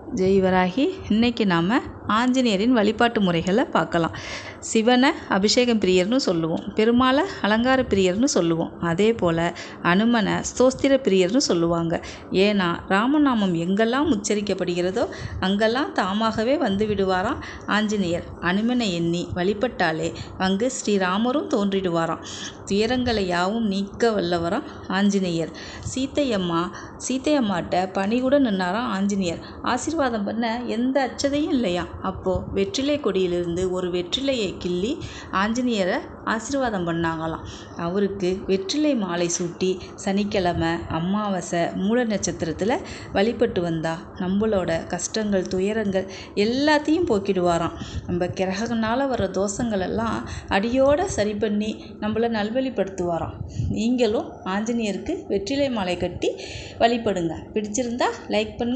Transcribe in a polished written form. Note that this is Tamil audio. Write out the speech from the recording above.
ஜெய் வராகி. இன்றைக்கி நாம் ஆஞ்சநேயரின் வழிபாட்டு முறைகளை பார்க்கலாம். சிவனை அபிஷேக பிரியர்னு சொல்லுவோம், பெருமாளை அலங்கார பிரியர்னு சொல்லுவோம். அதே போல் அனுமனை ஸ்தோத்திர பிரியர்னு சொல்லுவாங்க. ஏன்னா ராமநாமம் எங்கெல்லாம் உச்சரிக்கப்படுகிறதோ அங்கெல்லாம் தாமாகவே வந்து விடுவாராம் ஆஞ்சநேயர். அனுமனை எண்ணி வழிபட்டாலே அங்கு ஸ்ரீராமரும் தோன்றிடுவாராம். துயரங்களை யாவும் நீக்க வல்லவராம் ஆஞ்சநேயர். சீத்தையம்மாட்ட பணிகூட நின்னாராம் ஆஞ்சநேயர். ஆசீர்வாதம் பண்ண எந்த அச்சதையும் இல்லையா. அப்போது வெற்றிலை கொடியிலிருந்து ஒரு வெற்றிலையை கிள்ளி ஆஞ்சநேயரை ஆசீர்வாதம் பண்ணாங்களாம். அவருக்கு வெற்றிலை மாலை சூட்டி சனிக்கிழமை அமாவாசை மூல நட்சத்திரத்தில் வழிபட்டு வந்தா நம்மளோட கஷ்டங்கள் துயரங்கள் எல்லாத்தையும் போக்கிடுவாராம். நம்ம கிரகங்களால் வர தோஷங்கள் எல்லாம் அடியோடு சரி பண்ணி நம்மளை நல்வழிப்படுத்துவாராம். நீங்களும் ஆஞ்சநேயருக்கு வெற்றிலை மாலை கட்டி வழிபடுங்க. பிடிச்சிருந்தா லைக் பண்ணுங்கள்.